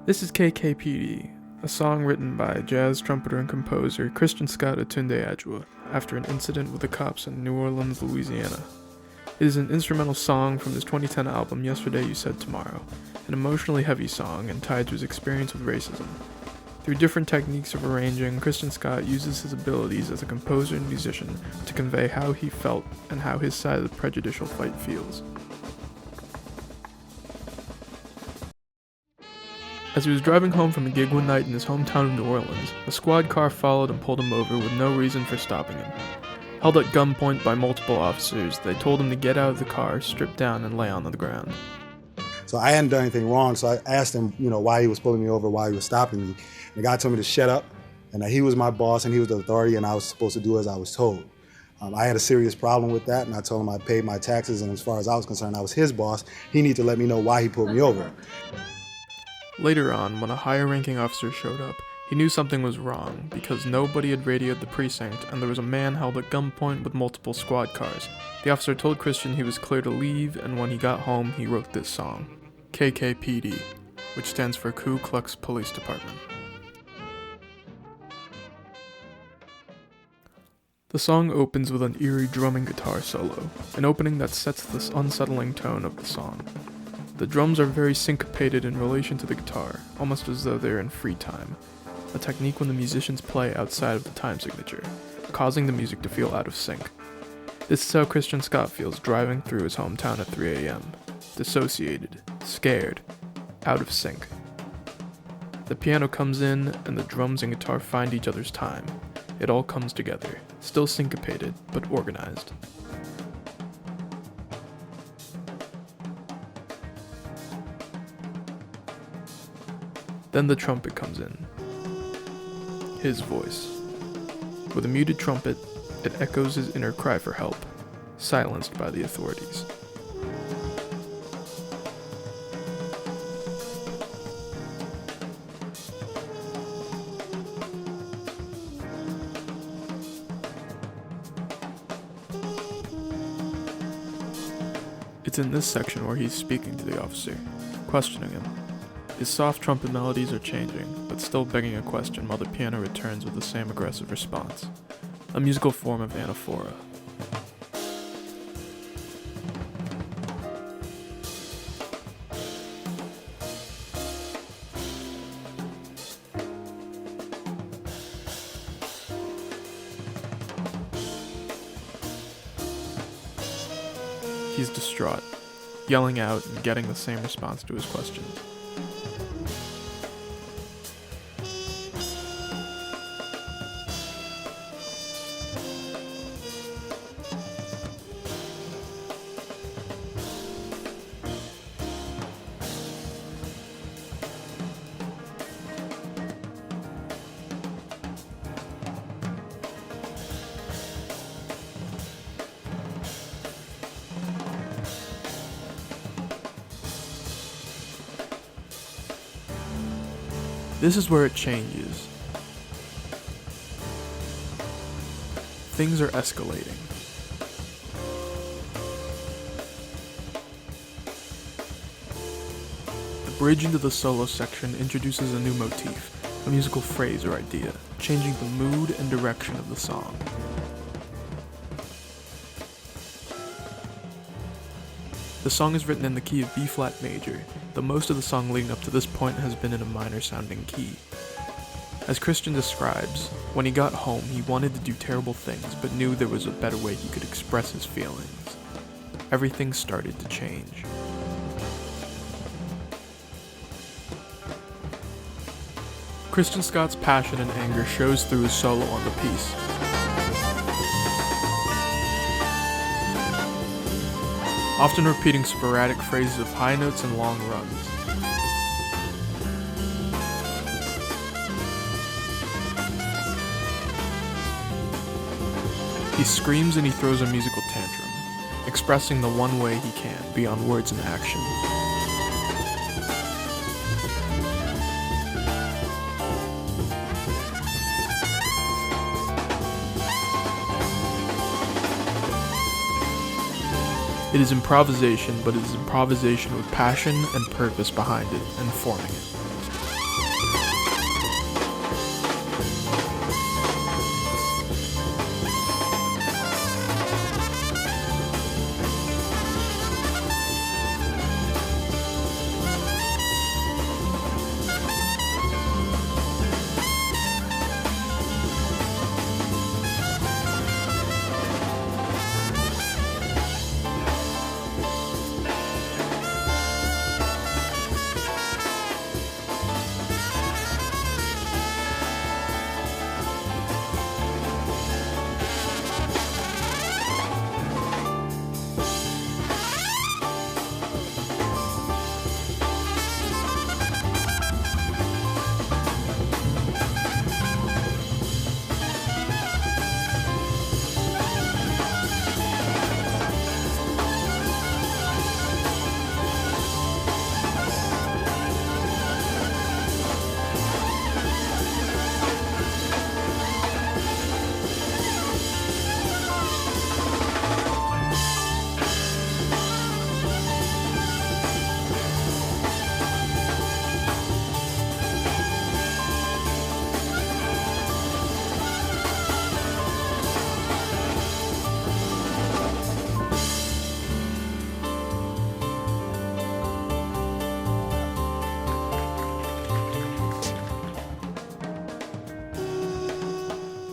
This is K.K.P.D, a song written by jazz trumpeter and composer Christian Scott aTunde Adjuah after an incident with the cops in New Orleans, Louisiana. It is an instrumental song from his 2010 album Yesterday You Said Tomorrow, an emotionally heavy song and tied to his experience with racism. Through different techniques of arranging, Christian Scott uses his abilities as a composer and musician to convey how he felt and how his side of the prejudicial fight feels. As he was driving home from a gig one night in his hometown of New Orleans, a squad car followed and pulled him over with no reason for stopping him. Held at gunpoint by multiple officers, they told him to get out of the car, strip down, and lay on the ground. So I hadn't done anything wrong, so I asked him, why he was pulling me over, why he was stopping me. And the guy told me to shut up, and that he was my boss and he was the authority, and I was supposed to do as I was told. I had a serious problem with that, and I told him I paid my taxes, and as far as I was concerned, I was his boss. He needed to let me know why he pulled me over. Later on, when a higher-ranking officer showed up, he knew something was wrong because nobody had radioed the precinct and there was a man held at gunpoint with multiple squad cars. The officer told Christian he was clear to leave, and when he got home, he wrote this song, K.K.P.D, which stands for Ku Klux Police Department. The song opens with an eerie drumming guitar solo, an opening that sets this unsettling tone of the song. The drums are very syncopated in relation to the guitar, almost as though they're in free time, a technique when the musicians play outside of the time signature, causing the music to feel out of sync. This is how Christian Scott feels driving through his hometown at 3 a.m. Dissociated, scared, out of sync. The piano comes in, and the drums and guitar find each other's time. It all comes together, still syncopated, but organized. Then the trumpet comes in. His voice. With a muted trumpet, it echoes his inner cry for help, silenced by the authorities. It's in this section where he's speaking to the officer, questioning him. His soft trumpet melodies are changing, but still begging a question while the piano returns with the same aggressive response, a musical form of anaphora. He's distraught, yelling out and getting the same response to his questions. This is where it changes. Things are escalating. The bridge into the solo section introduces a new motif, a musical phrase or idea, changing the mood and direction of the song. The song is written in the key of B-flat major, though most of the song leading up to this point has been in a minor-sounding key. As Christian describes, when he got home, he wanted to do terrible things, but knew there was a better way he could express his feelings. Everything started to change. Christian Scott's passion and anger shows through his solo on the piece. Often repeating sporadic phrases of high notes and long runs. He screams and he throws a musical tantrum, expressing the one way he can, beyond words and action. It is improvisation, but it is improvisation with passion and purpose behind it, informing it.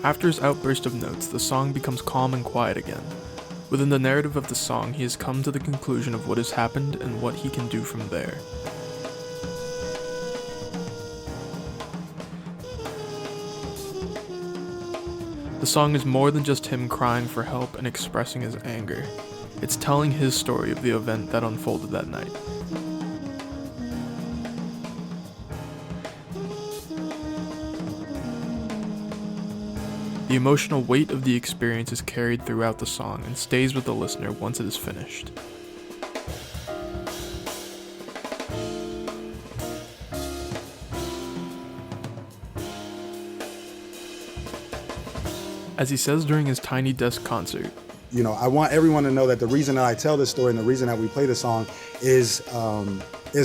After his outburst of notes, the song becomes calm and quiet again. Within the narrative of the song, he has come to the conclusion of what has happened and what he can do from there. The song is more than just him crying for help and expressing his anger. It's telling his story of the event that unfolded that night. The emotional weight of the experience is carried throughout the song and stays with the listener once it is finished. As he says during his Tiny Desk concert, You know, I want everyone to know that the reason that I tell this story and the reason that we play the song is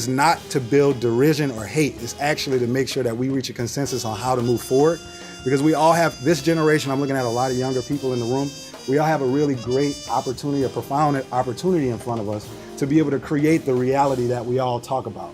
not to build derision or hate. It's actually to make sure that we reach a consensus on how to move forward. Because we all have, this generation, I'm looking at a lot of younger people in the room, we all have a really great opportunity, a profound opportunity in front of us to be able to create the reality that we all talk about.